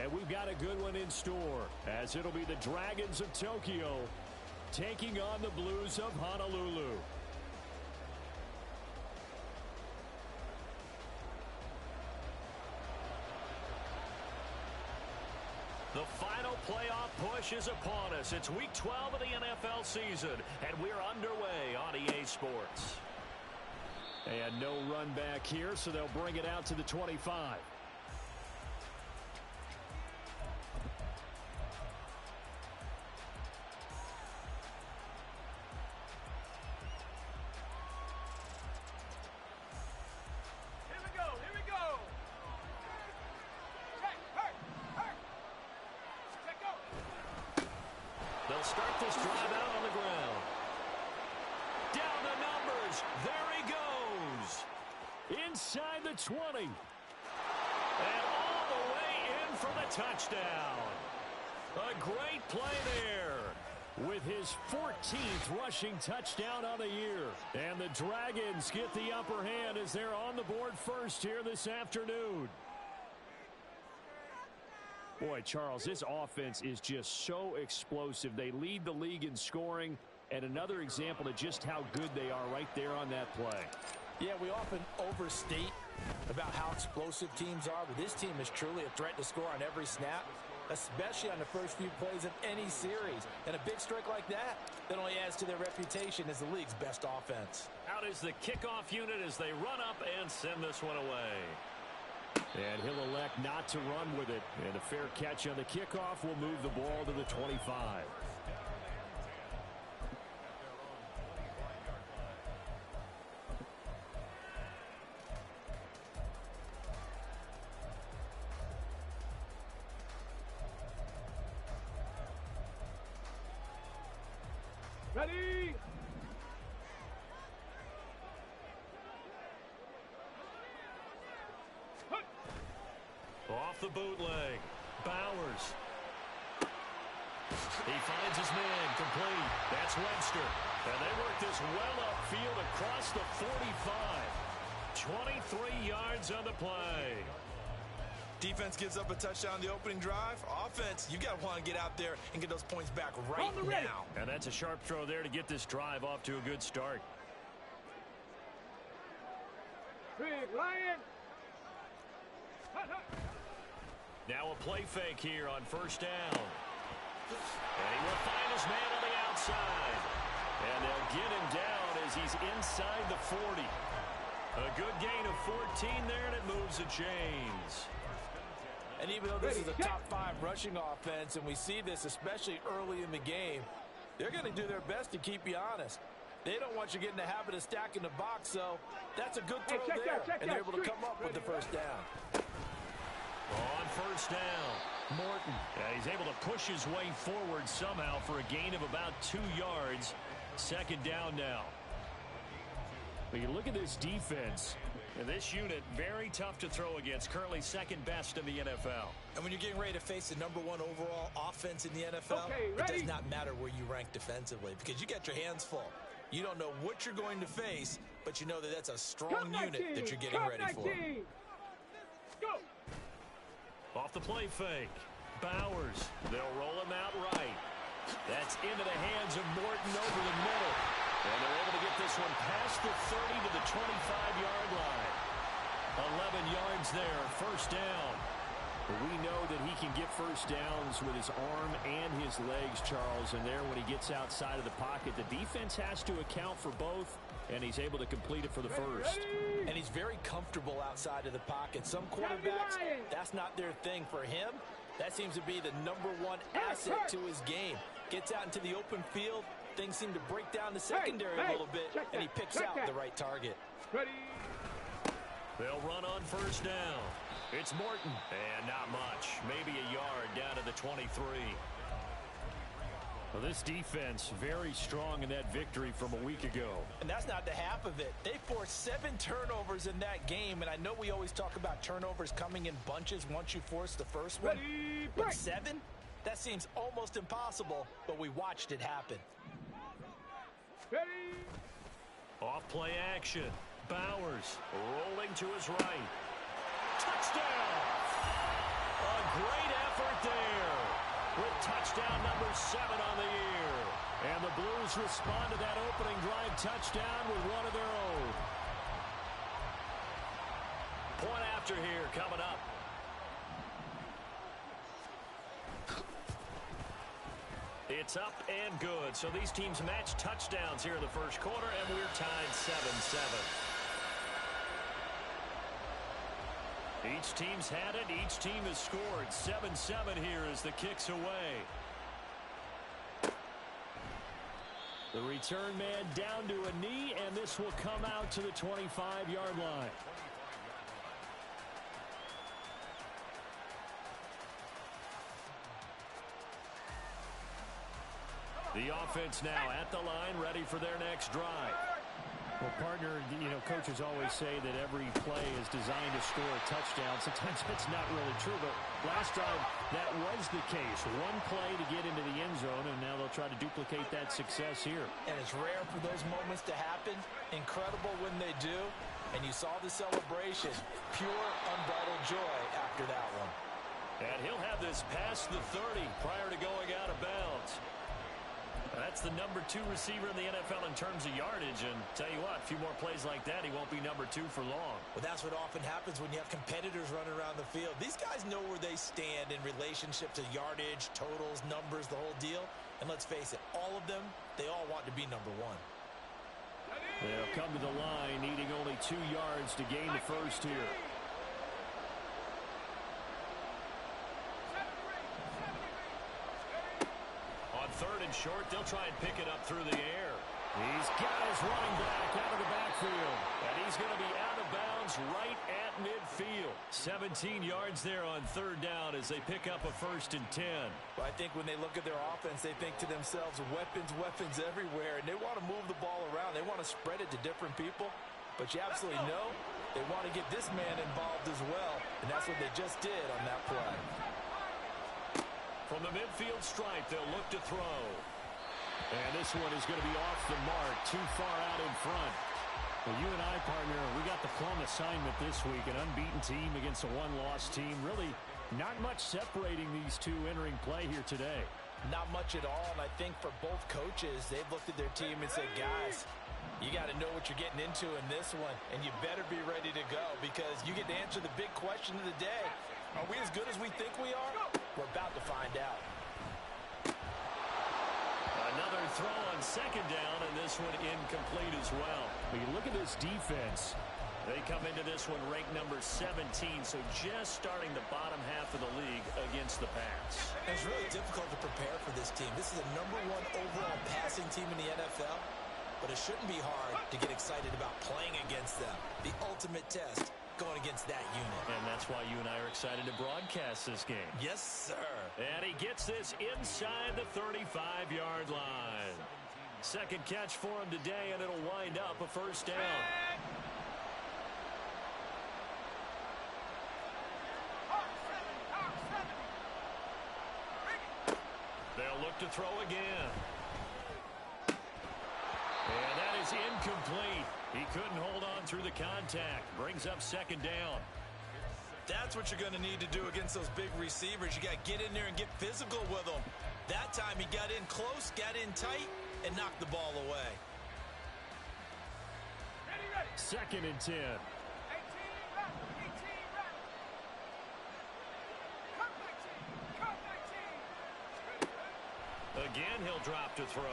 And we've got a good one in store, as it'll be the Dragons of Tokyo taking on the Blues of Honolulu. The final playoff push is upon us. It's Week 12 of the NFL season, and we're underway on EA Sports. And no run back here, so they'll bring it out to the 25. They'll start this drive out on the ground. Down the numbers. There he goes. Inside the 20. And all the way in for the touchdown. A great play there with his 14th rushing touchdown on the year. And the Dragons get the upper hand as they're on the board first here this afternoon. Boy, Charles, this offense is just so explosive. They lead the league in scoring, and another example of just how good they are right there on that play. Yeah, we often overstate about how explosive teams are, but this team is truly a threat to score on every snap, especially on the first few plays of any series. And a big strike like that only adds to their reputation as the league's best offense. Out is the kickoff unit as they run up and send this one away. And he'll elect not to run with it. And a fair catch on the kickoff will move the ball to the 25. Ready? Off the bootleg. Bowers. He finds his man complete. That's Webster. And they work this well upfield across the 45. 23 yards on the play. Defense gives up a touchdown the opening drive. Offense, you got to want to get out there and get those points back right now. And that's a sharp throw there to get this drive off to a good start. Big Lion. Now a play fake here on first down. And he will find his man on the outside. And they'll get him down as he's inside the 40. A good gain of 14 there, and it moves the chains. And even though this is a top 5 rushing offense, and we see this especially early in the game, they're going to do their best to keep you honest. They don't want you getting the habit of stacking the box, so that's a good throw there. And they're able to come up with the first down. On first down, Morton. He's able to push his way forward somehow for a gain of about 2 yards. Second down now. But you look at this defense, and this unit, very tough to throw against, currently second best in the NFL. And when you're getting ready to face the #1 overall offense in the NFL, it does not matter where you rank defensively because you got your hands full. You don't know what you're going to face, but you know that that's a strong unit that you're getting ready for. Go! Off the play fake. Bowers. They'll roll him out right. That's into the hands of Morton over the middle. And they're able to get this one past the 30 to the 25-yard line. 11 yards there, first down. But we know that he can get first downs with his arm and his legs, Charles. And there, when he gets outside of the pocket, the defense has to account for both, and he's able to complete it for the first. And he's very comfortable outside of the pocket. Some quarterbacks, that's not their thing. For him, that seems to be the #1 asset to his game. Gets out into the open field. Things seem to break down the secondary a little bit, and he picks out the right target. Ready? They'll run on first down. It's Morton. And not much. Maybe a yard down to the 23. Well, this defense very strong in that victory from a week ago. And that's not the half of it. They forced 7 turnovers in that game, and I know we always talk about turnovers coming in bunches once you force the first one. Ready, but 7? That seems almost impossible, but we watched it happen. Ready? Off play action. Bowers rolling to his right. Touchdown! A great effort touchdown number 7 on the year. And the Blues respond to that opening drive touchdown with one of their own. Point after here coming up. It's up and good. So these teams match touchdowns here in the first quarter, and we're tied 7-7. Each team's had it. Each team has scored. 7-7 here as the kick's away. The return man down to a knee, and this will come out to the 25-yard line. The offense now at the line, ready for their next drive. Well, partner, you know, coaches always say that every play is designed to score a touchdown. Sometimes that's not really true, but last drive, that was the case. One play to get into the end zone, and now they'll try to duplicate that success here. And it's rare for those moments to happen. Incredible when they do. And you saw the celebration. Pure, unbridled joy after that one. And he'll have this past the 30 prior to going out of bounds. That's the number 2 receiver in the NFL in terms of yardage. And tell you what, a few more plays like that, he won't be number 2 for long. Well, that's what often happens when you have competitors running around the field. These guys know where they stand in relationship to yardage, totals, numbers, the whole deal. And let's face it, all of them, they all want to be number 1. They'll come to the line, needing only 2 yards to gain the first here. On 3rd and short, they'll try and pick it up through the air. He's got his running back out of the backfield. And he's going to be out of bounds right at midfield. 17 yards there on 3rd down as they pick up a 1st and 10. Well, I think when they look at their offense, they think to themselves, weapons, weapons everywhere. And they want to move the ball around. They want to spread it to different people. But you absolutely know they want to get this man involved as well. And that's what they just did on that play. From the midfield stripe, they'll look to throw. And this one is going to be off the mark, too far out in front. Well, you and I, partner, we got the plum assignment this week. An unbeaten team against a one-loss team. Really not much separating these two entering play here today. Not much at all, and I think for both coaches, they've looked at their team and said, guys, you got to know what you're getting into in this one, and you better be ready to go because you get to answer the big question of the day. Are we as good as we think we are? We're about to find out. Another throw on 2nd down, and this one incomplete as well. When you look at this defense, they come into this one ranked number 17, so just starting the bottom half of the league against the pass. It's really difficult to prepare for this team. This is the number 1 overall passing team in the NFL, but it shouldn't be hard to get excited about playing against them. The ultimate test going against that unit. And that's why you and I are excited to broadcast this game. Yes, sir. And he gets this inside the 35-yard line. 2nd catch for him today, and it'll wind up a 1st down. They'll look to throw again. And that is incomplete. He couldn't hold on through the contact. Brings up 2nd down. That's what you're going to need to do against those big receivers. You got to get in there and get physical with them. That time he got in close, got in tight, and knocked the ball away. 2nd and 10. Again, he'll drop to throw.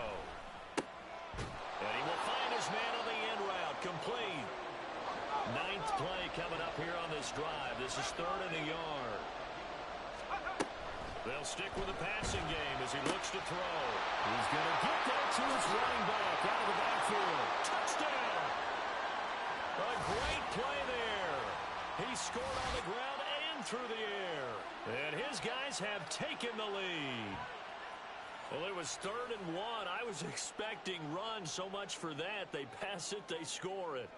And he will find his man on the end route. Complete. 9th play coming up here on this drive. This is 3rd and a yard. They'll stick with the passing game as he looks to throw. He's going to get that to his running back out of the backfield. Touchdown! A great play there. He scored on the ground and through the air. And his guys have taken the lead. Well, it was 3rd and 1. I was expecting run so much for that. They pass it, they score it.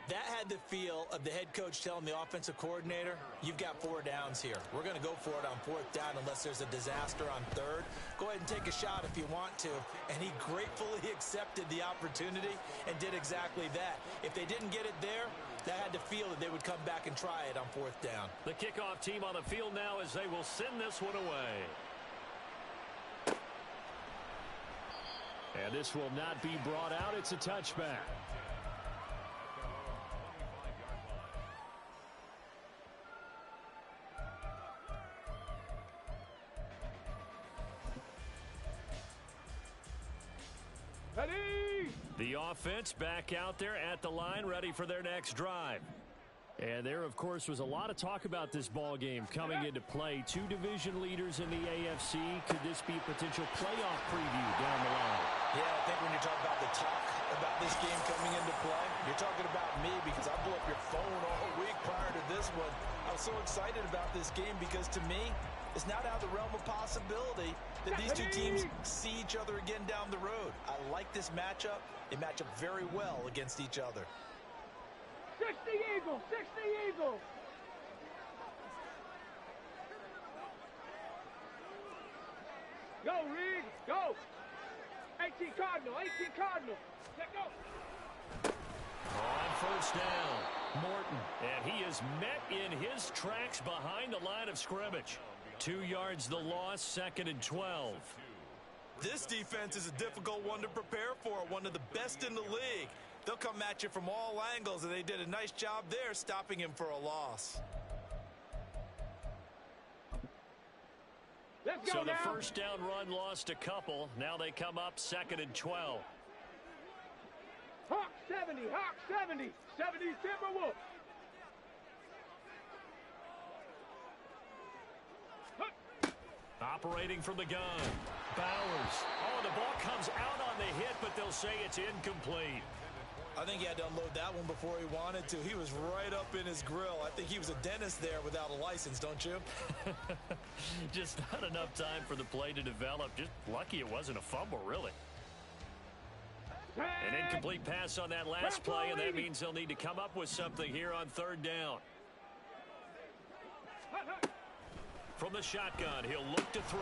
That had the feel of the head coach telling the offensive coordinator, you've got 4 downs here. We're going to go for it on 4th down unless there's a disaster on 3rd. Go ahead and take a shot if you want to. And he gratefully accepted the opportunity and did exactly that. If they didn't get it there, that had to feel that they would come back and try it on 4th down. The kickoff team on the field now as they will send this one away. And this will not be brought out. It's a touchback. Ready? The offense back out there at the line, ready for their next drive. And there, of course, was a lot of talk about this ball game coming into play. Two division leaders in the AFC. Could this be a potential playoff preview down the line? Yeah, I think when you talk about the talk about this game coming into play, you're talking about me because I blew up your phone all week prior to this one. I was so excited about this game because to me, it's not out of the realm of possibility that these two teams see each other again down the road. I like this matchup. They match up very well against each other. 60 Eagles, 60 Eagles. Go, Reed, go. 18 Cardinal, 18 Cardinal. Let go. On first down, Morton. And he is met in his tracks behind the line of scrimmage. 2 yards the loss, 2nd and 12. This defense is a difficult one to prepare for, one of the best in the league. They'll come at you from all angles, and they did a nice job there stopping him for a loss. Let's go so the now. first down run lost a couple. Now they come up 2nd and 12. Hawk 70, Hawk 70. 70 Timberwolves. Operating from the gun. Bowers. Oh, the ball comes out on the hit, but they'll say it's incomplete. I think he had to unload that one before he wanted to. He was right up in his grill. I think he was a dentist there without a license, don't you? Just not enough time for the play to develop. Just lucky it wasn't a fumble, really. An incomplete pass on that last play, and that means they'll need to come up with something here on 3rd down. From the shotgun, he'll look to throw.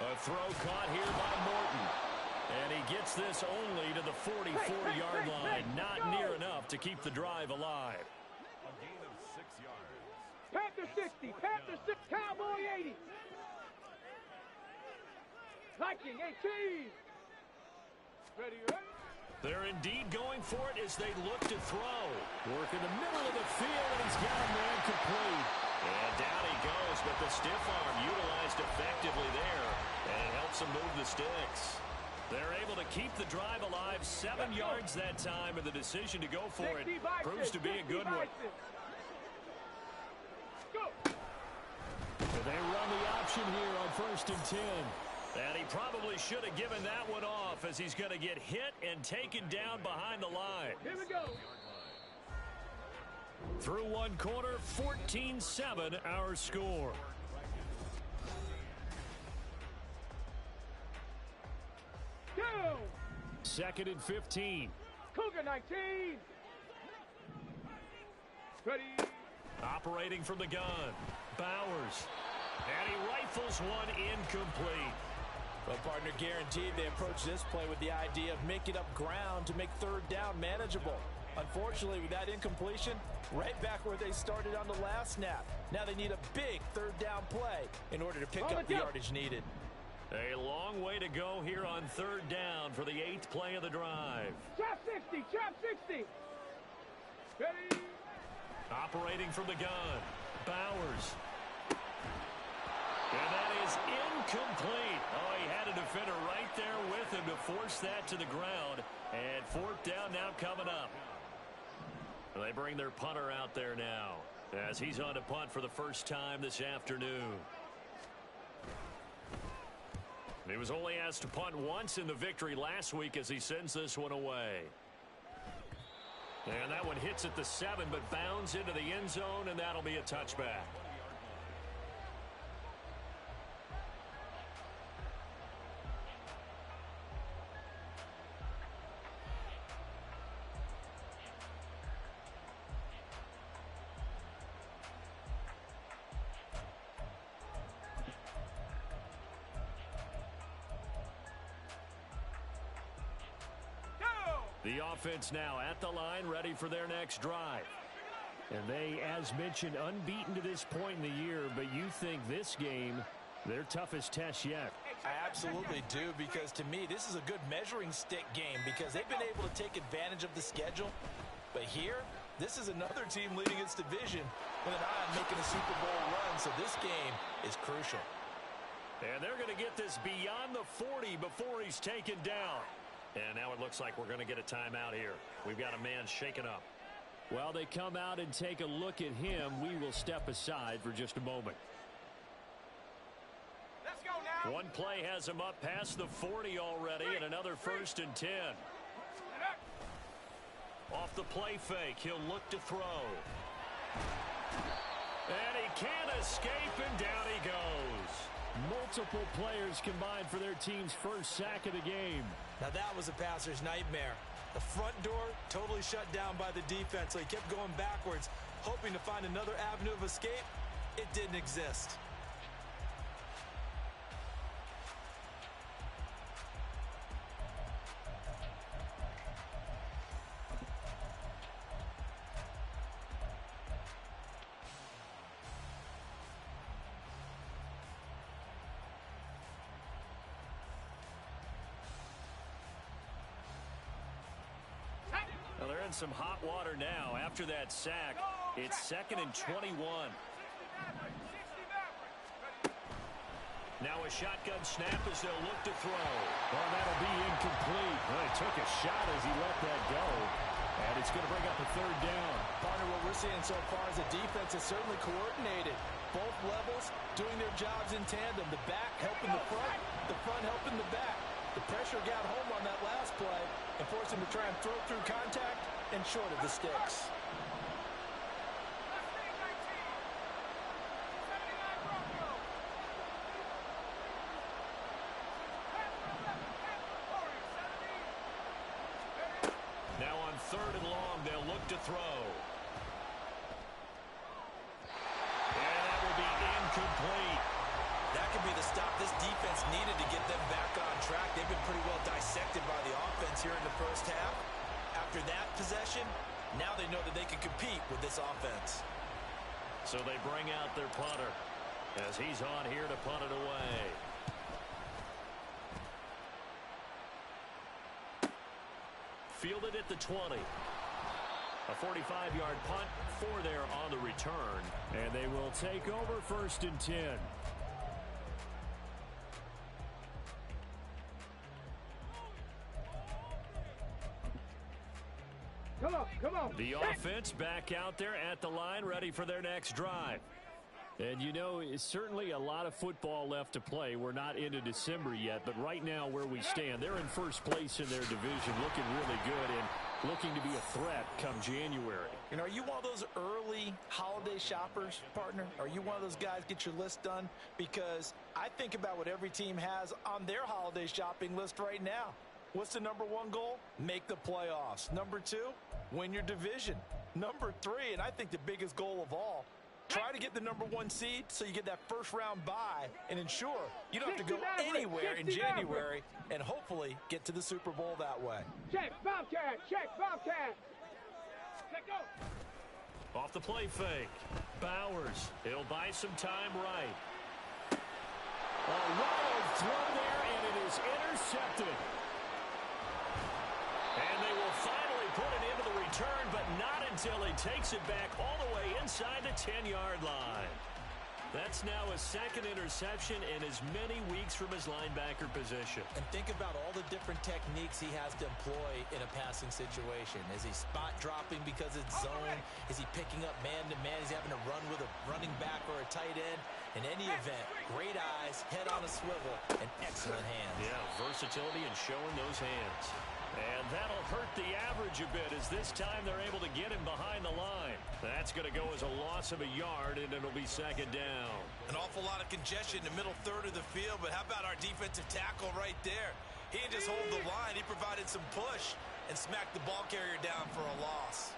A throw caught here by Morton. And he gets this only to the 44-yard line. Not near enough to keep the drive alive. A gain of 6 yards. Panther 60, Panther 6, Cowboy 80. Viking 18. Ready, ready? They're indeed going for it as they look to throw. Work in the middle of the field, and he's got a man complete. And down he goes, but the stiff arm utilized effectively there. And it helps him move the sticks. They're able to keep the drive alive, 7 yards that time, and the decision to go for it proves to be a good one. So they run the option here on 1st and 10. And he probably should have given that one off as he's going to get hit and taken down behind the line. Here we go. Through one quarter, 14-7 our score. Go. 2nd and 15. Cougar 19. Ready. Operating from the gun. Bowers. And he rifles one incomplete. Well, partner, guaranteed they approach this play with the idea of making up ground to make 3rd down manageable. Unfortunately, with that incompletion, right back where they started on the last snap. Now they need a big 3rd down play in order to pick up the yardage needed. A long way to go here on 3rd down for the 8th play of the drive. Chop 60, chop 60. Ready. Operating from the gun. Bowers. And that is incomplete. Oh, he had a defender right there with him to force that to the ground. And 4th down now coming up. They bring their punter out there now as he's on to punt for the first time this afternoon. He was only asked to punt once in the victory last week as he sends this one away. And that one hits at the 7, but bounds into the end zone, and that'll be a touchback. The offense now at the line, ready for their next drive. And they, as mentioned, unbeaten to this point in the year, but you think this game Their toughest test yet. I absolutely do, because to me, this is a good measuring stick game because they've been able to take advantage of the schedule. But here, this is another team leading its division with an eye on making a Super Bowl run, so this game is crucial. And they're going to get this beyond the 40 before he's taken down. And now it looks like we're going to get a timeout here. We've got a man shaken up. While they come out and take a look at him, we will step aside for just a moment. Let's go now. One play has him up past the 40 already, and another 1st and 10. Off the play fake, he'll look to throw. And he can't escape, and down he goes. Multiple players combined for their team's first sack of the game. Now that was a passer's nightmare. The front door totally shut down by the defense, so he kept going backwards, hoping to find another avenue of escape. It didn't exist. Well, they're in some hot water now. After that sack, it's 2nd and 21. Now a shotgun snap as they'll look to throw. Well, that'll be incomplete. Well, he took a shot as he let that go. And it's going to bring up a 3rd down. Partner, what we're seeing so far is the defense is certainly coordinated. Both levels doing their jobs in tandem. The back helping the front helping the back. The pressure got home on that last play and forced him to try and throw through contact and short of the sticks. Now on 3rd and long, they'll look to throw. And that will be incomplete. That could be the stop this defense needed to get them back on track. They've been pretty well dissected by the offense here in the first half. After that possession, now they know that they can compete with this offense. So they bring out their punter as he's on here to punt it away. Fielded at the 20. A 45-yard punt for there on the return. And they will take over 1st and 10. Come on. The offense back out there at the line, ready for their next drive. And, you know, it's certainly a lot of football left to play. We're not into December yet, but right now where we stand, they're in first place in their division, looking really good and looking to be a threat come January. You know, are you one of those early holiday shoppers, partner? Are you one of those guys get your list done? Because I think about what every team has on their holiday shopping list right now. What's the number 1 goal? Make the playoffs. Number 2, win your division. Number 3, and I think the biggest goal of all, try to get the number 1 seed so you get that first round bye and ensure you don't have to go anywhere in January and hopefully get to the Super Bowl that way. Check, Bobcat. Let go. Off the play fake. Bowers. He'll buy some time right. A wild throw there, and it is intercepted. And they will finally put it into the return, but not until he takes it back all the way inside the 10-yard line. That's now a 2nd interception in as many weeks from his linebacker position. And think about all the different techniques he has to employ in a passing situation. Is he spot dropping because it's zone? Is he picking up man-to-man? Is he having to run with a running back or a tight end? In any event, great eyes, head on a swivel, and excellent hands. Yeah, versatility and showing those hands. And that'll hurt the average a bit as this time they're able to get him behind the line. That's going to go as a loss of a yard, and it'll be 2nd down. An awful lot of congestion in the middle 3rd of the field, but how about our defensive tackle right there? He didn't just hold the line. He provided some push and smacked the ball carrier down for a loss.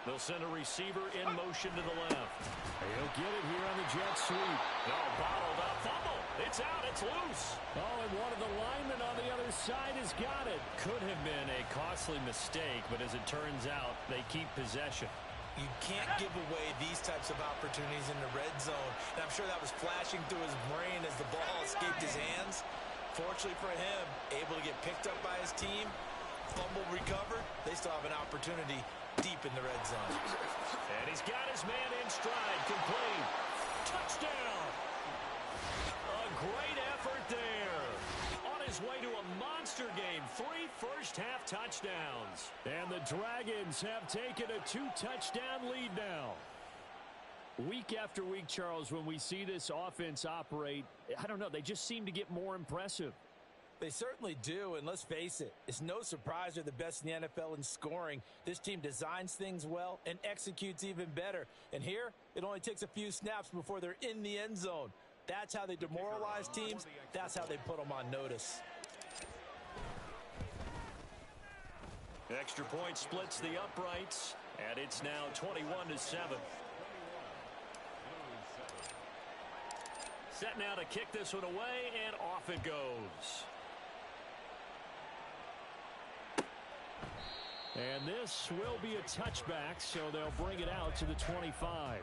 They'll send a receiver in motion to the left. He'll get it here on the jet sweep. No, bottled up. Fumble. It's out. It's loose. Oh, and one of the linemen on the other side has got it. Could have been a costly mistake, but as it turns out, they keep possession. You can't give away these types of opportunities in the red zone. And I'm sure that was flashing through his brain as the ball escaped his hands. Fortunately for him, able to get picked up by his team, fumble recovered. They still have an opportunity deep in the red zone. And he's got his man in stride, complete. Touchdown! A great effort there. On his way to a monster game, 3 first-half touchdowns. And the Dragons have taken a 2-touchdown lead now. Week after week, Charles, when we see this offense operate, I don't know, they just seem to get more impressive. They certainly do, and let's face it, it's no surprise they're the best in the NFL in scoring. This team designs things well and executes even better. And here, it only takes a few snaps before they're in the end zone. That's how they demoralize teams. That's how they put them on notice. Extra point splits the uprights, and it's now 21-7. Set now to kick this one away, and off it goes. And this will be a touchback, so they'll bring it out to the 25.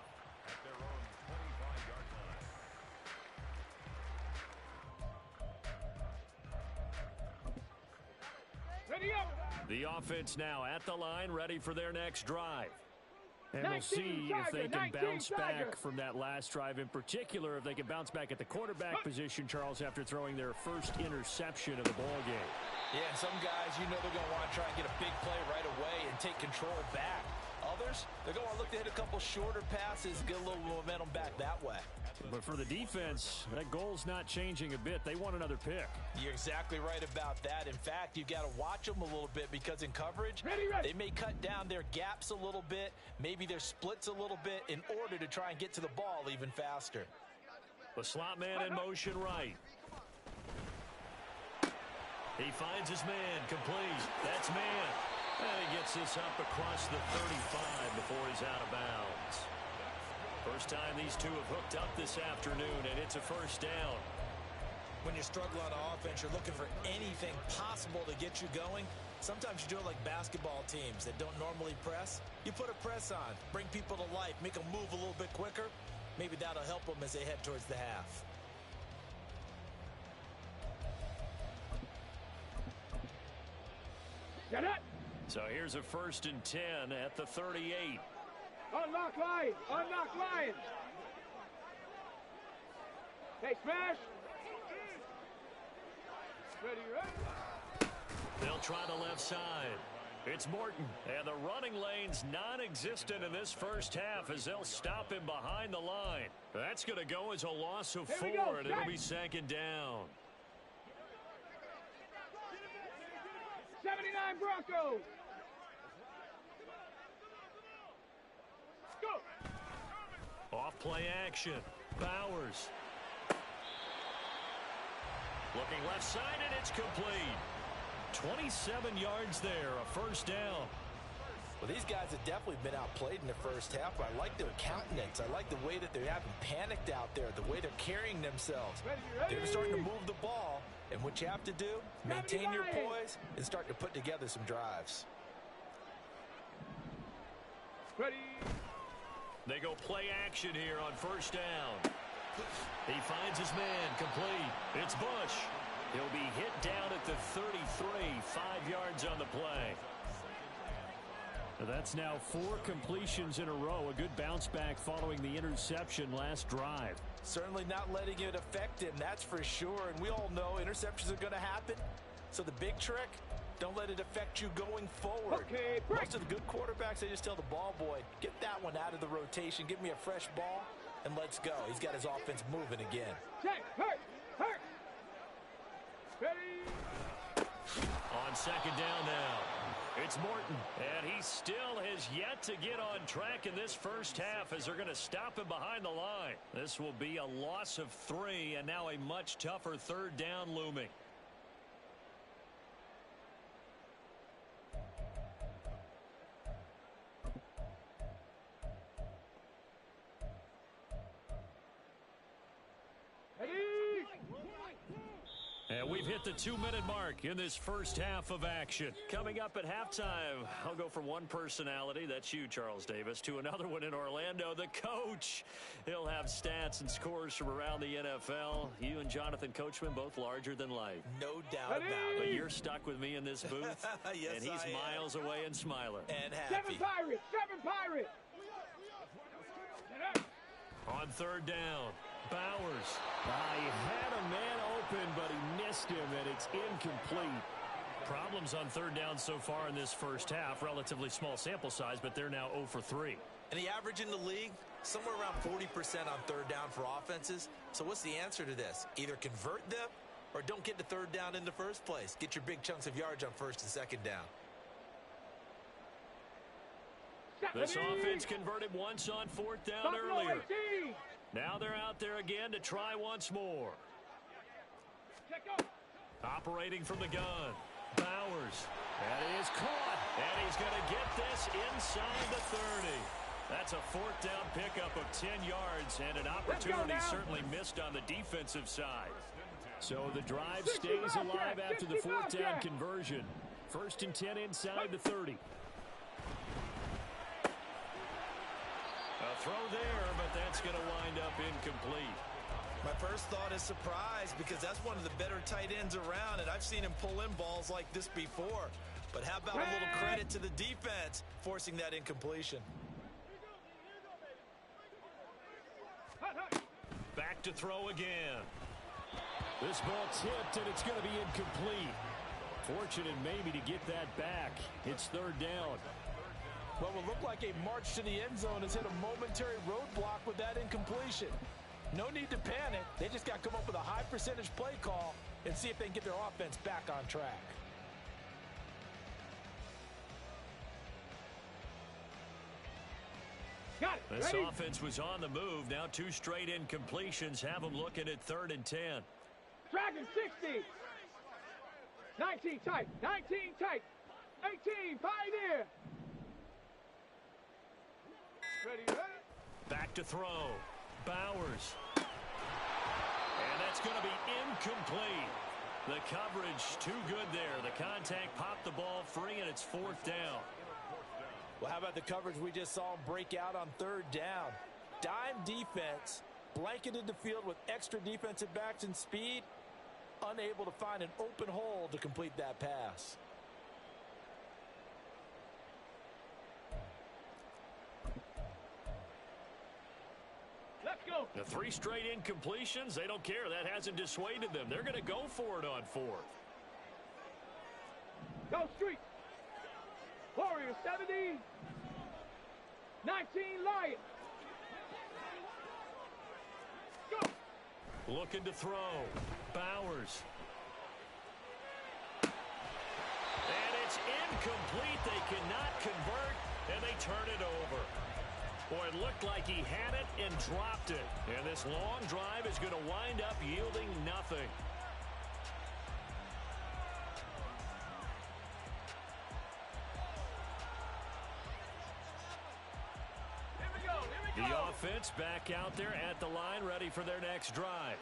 Ready up. The offense now at the line, ready for their next drive. And we'll see if they can bounce back from that last drive, in particular, if they can bounce back at the quarterback position, Charles, after throwing their first interception of the ball game. Yeah, and some guys, you know they're going to want to try and get a big play right away and take control back. Others, they're going to look to hit a couple shorter passes, get a little momentum back that way. But for the defense, that goal's not changing a bit. They want another pick. You're exactly right about that. In fact, you've got to watch them a little bit because in coverage, they may cut down their gaps a little bit, maybe their splits a little bit in order to try and get to the ball even faster. The slot man in motion right. He finds his man, complete. That's man. And he gets this up across the 35 before he's out of bounds. First time these two have hooked up this afternoon, and it's a first down. When you're struggling on offense, you're looking for anything possible to get you going. Sometimes you do it like basketball teams that don't normally press. You put a press on, bring people to life, make them move a little bit quicker. Maybe that'll help them as they head towards the half. Get it. So here's a 1st and 10 at the 38. Unlock line. Unlock line. Hey, smash. Ready, ready. They'll try the left side. It's Morton, and the running lane's non-existent in this first half as they'll stop him behind the line. That's going to go as a loss of 4, and it'll be 2nd down. 79 Broncos. Go. Off play action. Bowers. Looking left side, and it's complete. 27 yards there, a first down. Well, these guys have definitely been outplayed in the first half, but I like their countenance. I like the way that they haven't panicked out there, the way they're carrying themselves. They're starting to move the ball, and what you have to do, maintain your poise and start to put together some drives. Ready. They go play action here on first down. He finds his man, complete. It's Bush. He'll be hit down at the 33, 5 yards on the play. That's now 4 completions in a row. A good bounce back following the interception last drive. Certainly not letting it affect him, that's for sure. And we all know interceptions are going to happen. So the big trick, don't let it affect you going forward. Okay, most of the good quarterbacks, they just tell the ball boy, get that one out of the rotation, give me a fresh ball, and let's go. He's got his offense moving again. Check, hurt, hurt. Ready. On 2nd down now, it's Morton, and he still has yet to get on track in this first half as they're going to stop him behind the line. This will be a loss of 3, and now a much tougher 3rd down looming. And we've hit the 2-minute mark in this first half of action. Coming up at halftime, I'll go from one personality, that's you, Charles Davis, to another one in Orlando, the coach. He'll have stats and scores from around the NFL. You and Jonathan Coachman, both larger than life. No doubt about it. But you're stuck with me in this booth, yes, and he's miles away and smiling. And happy. 7 Pirates! 7 Pirates! On third down, Bowers. He had a man open, but he missed him, and it's incomplete. Problems on third down so far in this first half. Relatively small sample size, but they're now 0 for 3. And the average in the league, somewhere around 40% on third down for offenses. So what's the answer to this? Either convert them or don't get to third down in the first place. Get your big chunks of yards on first and second down. This offense converted once on fourth down earlier. Now they're out there again to try once more. Operating from the gun. Bowers. That is caught. And he's going to get this inside the 30. That's a fourth down pickup of 10 yards and an opportunity certainly missed on the defensive side. So the drive stays alive after the fourth down conversion. First and 10 inside the 30. A throw there, but that's going to wind up incomplete. My first thought is surprise because that's one of the better tight ends around, and I've seen him pull in balls like this before. But how about a little credit to the defense forcing that incompletion? Back to throw again. This ball tipped, and it's going to be incomplete. Fortunate maybe to get that back. It's third down. What will look like a march to the end zone has hit a momentary roadblock with that incompletion. No need to panic. They just got to come up with a high percentage play call and see if they can get their offense back on track. Got it. This Ready? offense was on the move. Now 2 straight incompletions have them looking at third and 10. Dragon 60. 19 tight. 19 tight. 18 Pioneer. Ready. Back to throw. Bowers. And that's going to be incomplete. The coverage too good there. The contact popped the ball free, and it's fourth down. Well, how about the coverage we just saw him break out on third down? Dime defense, blanketed the field with extra defensive backs and speed, unable to find an open hole to complete that pass. Let's go. The 3 straight incompletions, they don't care. That hasn't dissuaded them. They're going to go for it on fourth. Go street. Warrior 70. 19 Lion. Go. Looking to throw. Bowers. And it's incomplete. They cannot convert, and they turn it over. Boy, it looked like he had it and dropped it. And this long drive is going to wind up yielding nothing. The offense back out there at the line, ready for their next drive.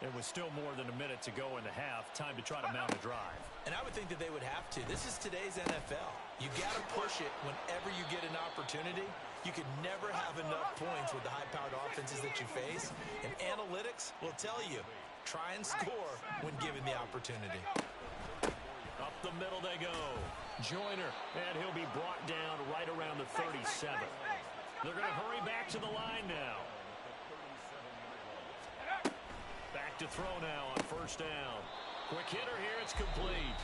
There was still more than a minute to go in the half. Time to try to mount a drive. And I would think that they would have to. This is today's NFL. You got to push it whenever you get an opportunity. You can never have enough points with the high-powered offenses that you face. And analytics will tell you, try and score when given the opportunity. Up the middle they go. Joyner, and he'll be brought down right around the 37. They're going to hurry back to the line now. Back to throw now on first down. Quick hitter here, it's complete.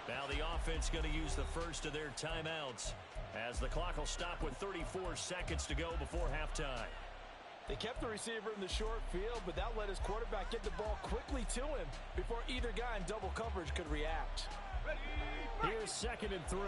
Now the offense going to use the first of their timeouts as the clock will stop with 34 seconds to go before halftime. They kept the receiver in the short field, but that let his quarterback get the ball quickly to him before either guy in double coverage could react. Here's second and 3.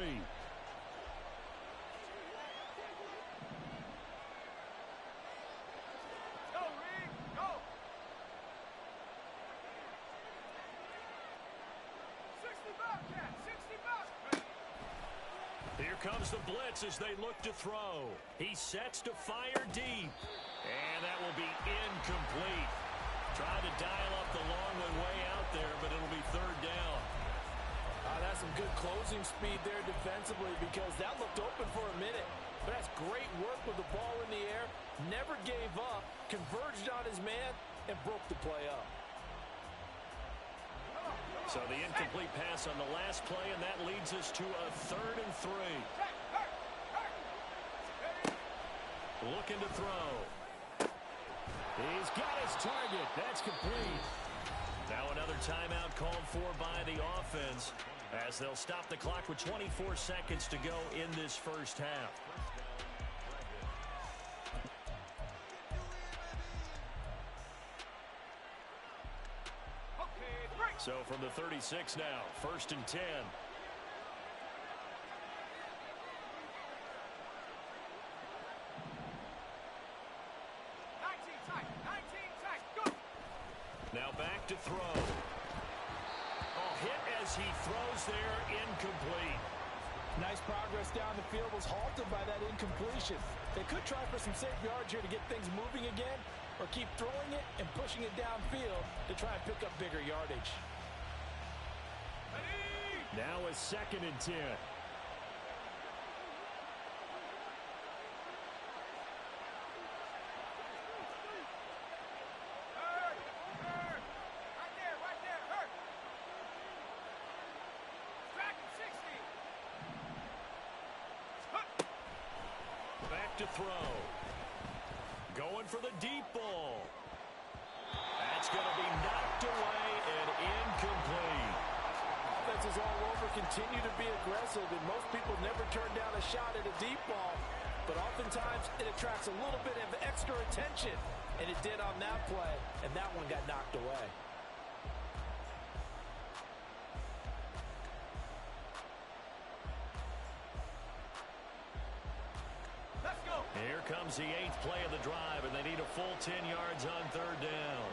Here comes the blitz as they look to throw. He sets to fire deep. And that will be incomplete. Trying to dial up the long one way out there, but it'll be third down. That's some good closing speed there defensively because that looked open for a minute. But that's great work with the ball in the air. Never gave up, converged on his man, and broke the play up. So the incomplete pass on the last play, and that leads us to a 3rd and 3. Looking to throw. He's got his target. That's complete. Now another timeout called for by the offense as they'll stop the clock with 24 seconds to go in this first half. So from the 36 now, 1st and 10. Now back to throw. Hit as he throws there, incomplete. Nice progress down the field, was halted by that incompletion. They could try for some safe yards here to get things moving again, or keep throwing it and pushing it downfield to try and pick up bigger yardage. Now a 2nd and 10. Back to throw. Going for the deep ball. That's going to be knocked away and incomplete. Offenses all over continue to be aggressive, and most people never turn down a shot at a deep ball. But oftentimes, it attracts a little bit of extra attention, and it did on that play, and that one got knocked away. Here comes the 8th play of the drive, and they need a full 10 yards on 3rd down.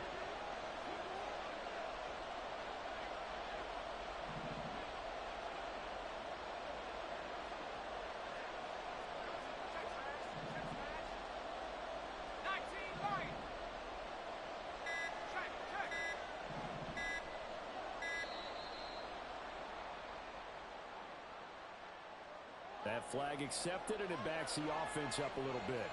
That flag accepted, and it backs the offense up a little bit.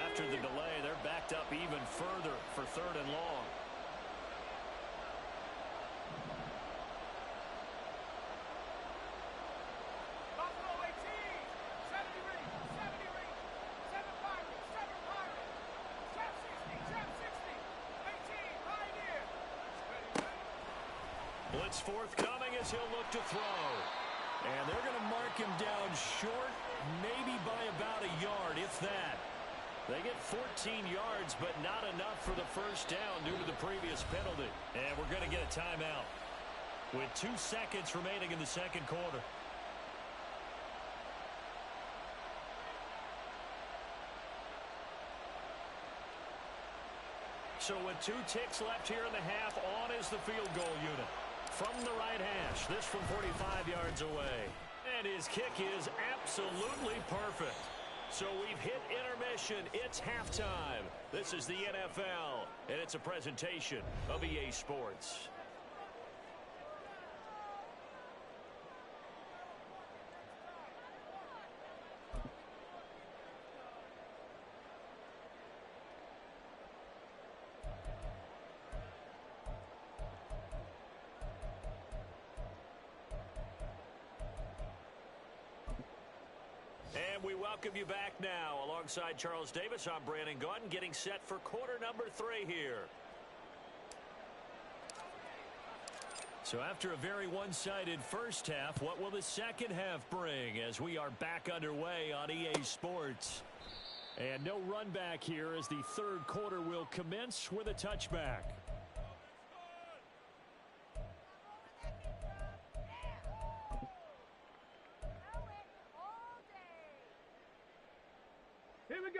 After the delay, they're backed up even further for 3rd and long. Blitz forthcoming as he'll look to throw. And they're going to mark him down short, maybe by about a yard, if that. They get 14 yards, but not enough for the first down due to the previous penalty. And we're going to get a timeout with 2 seconds remaining in the 2nd quarter. So with 2 ticks left here in the half, on is the field goal unit. From the right hash, this from 45 yards away. And his kick is absolutely perfect. So we've hit intermission. It's halftime. This is the NFL, and it's a presentation of EA Sports. And we welcome you back now. Alongside Charles Davis, I'm Brandon Gaudin, getting set for quarter number 3 here. So after a very one-sided first half, what will the second half bring as we are back underway on EA Sports? And no run back here as the 3rd quarter will commence with a touchback.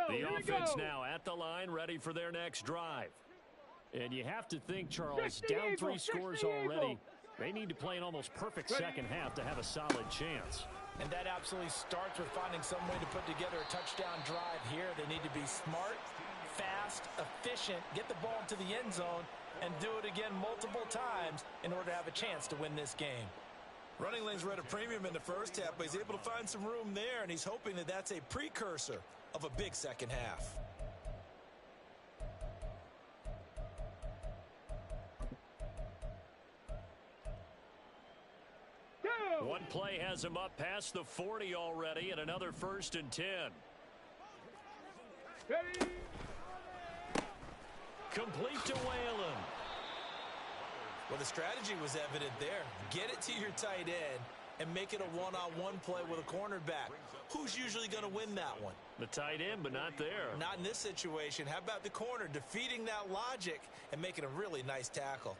The offense now at the line, ready for their next drive. And you have to think, Charles, down 3 scores already. They need to play an almost perfect second half to have a solid chance. And that absolutely starts with finding some way to put together a touchdown drive here. They need to be smart, fast, efficient, get the ball into the end zone, and do it again multiple times in order to have a chance to win this game. Running lanes were at a premium in the first half, but he's able to find some room there, and he's hoping that that's a precursor of a big second half. One play has him up past the 40 already, and another 1st and 10. Complete to Whalen. Well, the strategy was evident there. Get it to your tight end and make it a one-on-one play with a cornerback. Who's usually going to win that one? The tight end, but not there. Not in this situation. How about the corner defeating that logic and making a really nice tackle?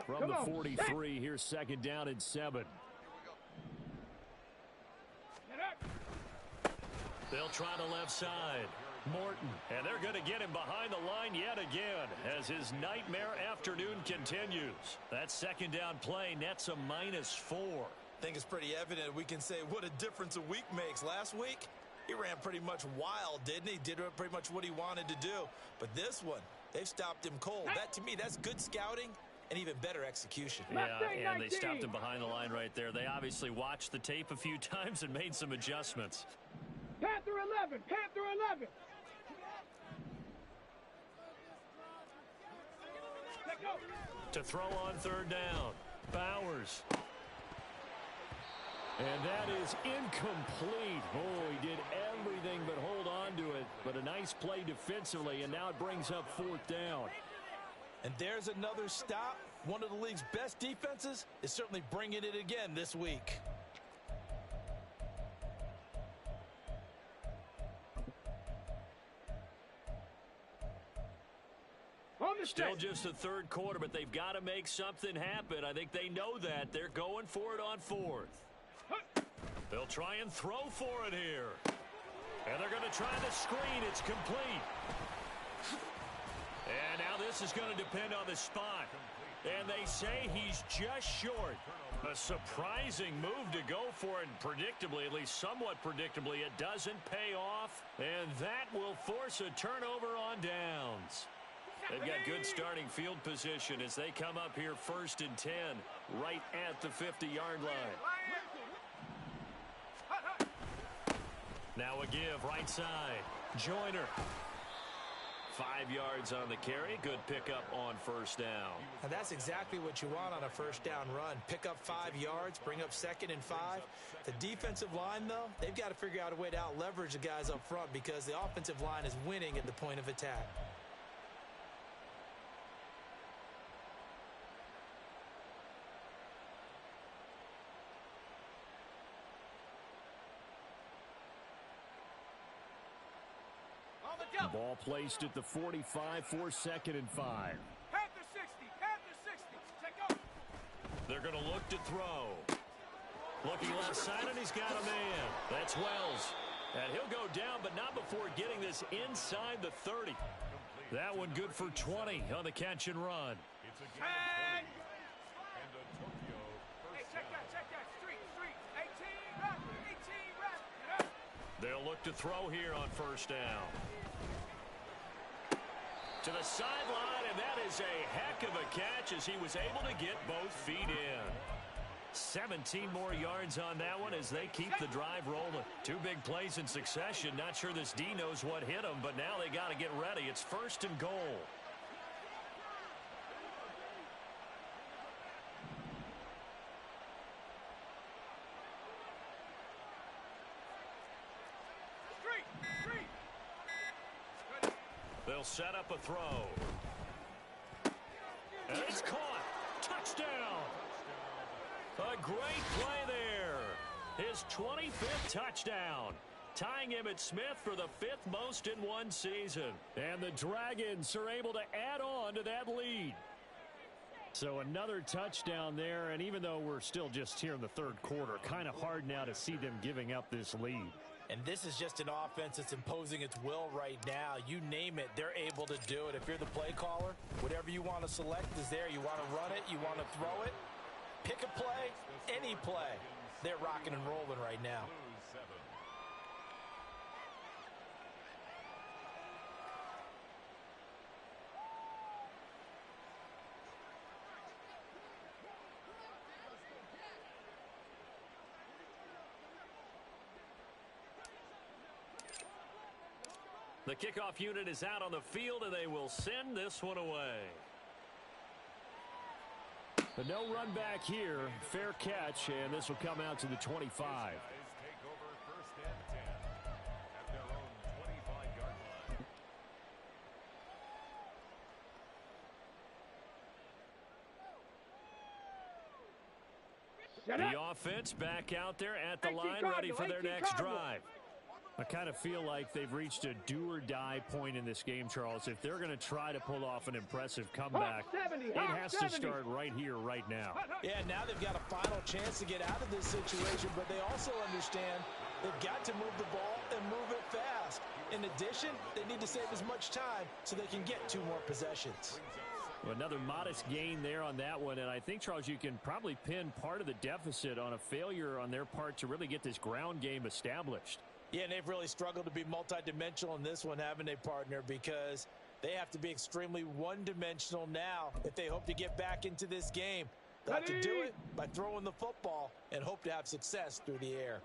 From the 43, here's 2nd down and 7. They'll try the left side. Morton, and they're going to get him behind the line yet again as his nightmare afternoon continues. That 2nd down play nets a -4. I think it's pretty evident. We can say what a difference a week makes. Last week, he ran pretty much wild, didn't he? Did pretty much what he wanted to do. But this one, they've stopped him cold. That, to me, that's good scouting and even better execution. Yeah, and they stopped him behind the line right there. They obviously watched the tape a few times and made some adjustments. Panther 11, Panther 11. Let go. To throw on 3rd down. Bowers. And that is incomplete. Oh, he did everything but hold on to it. But a nice play defensively, and now it brings up 4th down. And there's another stop. One of the league's best defenses is certainly bringing it again this week. Still just the 3rd quarter, but they've got to make something happen. I think they know that. They're going for it on 4th. They'll try and throw for it here. And they're going to try the screen. It's complete. And now this is going to depend on the spot. And they say he's just short. A surprising move to go for it. And predictably, at least somewhat predictably, it doesn't pay off. And that will force a turnover on downs. They've got good starting field position as they come up here 1st and 10 right at the 50-yard line. Now a give right side. Joyner. 5 yards on the carry. Good pickup on 1st down. And that's exactly what you want on a 1st down run. Pick up 5 yards, bring up 2nd and 5. The defensive line, though, they've got to figure out a way to out-leverage the guys up front because the offensive line is winning at the point of attack. Ball placed at the 45 for 2nd and 5. Panther 60, Panther 60. Check out. They're going to look to throw. Looking left side, and he's got a man. That's Wells. And he'll go down, but not before getting this inside the 30. That one good for 20 on the catch and run. Hey, check that. Street. 18, rapid. Get up. They'll look to throw here on 1st down. To the sideline, and that is a heck of a catch as he was able to get both feet in. 17 more yards on that one as they keep the drive rolling. 2 big plays in succession. Not sure this D knows what hit him, but now they got to get ready. It's 1st and goal. They'll set up a throw. And it's caught. Touchdown. A great play there. His 25th touchdown. Tying Emmitt Smith for the 5th most in one season. And the Dragons are able to add on to that lead. So another touchdown there, and even though we're still just here in the third quarter, kind of hard now to see them giving up this lead. And this is just an offense that's imposing its will right now. You name it, they're able to do it. If you're the play caller, whatever you want to select is there. You want to run it, you want to throw it, pick a play, any play. They're rocking and rolling right now. The kickoff unit is out on the field, and they will send this one away. But no run back here. Fair catch, and this will come out to the 25. The offense back out there at the line, ready for their next drive. I kind of feel like they've reached a do-or-die point in this game, Charles. If they're going to try to pull off an impressive comeback, it has to start right here, right now. Yeah, now they've got a final chance to get out of this situation, but they also understand they've got to move the ball and move it fast. In addition, they need to save as much time so they can get 2 more possessions. Well, another modest gain there on that one, and I think, Charles, you can probably pin part of the deficit on a failure on their part to really get this ground game established. Yeah, and they've really struggled to be multidimensional in this one, haven't they, partner? Because they have to be extremely one-dimensional now if they hope to get back into this game. They'll have to do it by throwing the football and hope to have success through the air.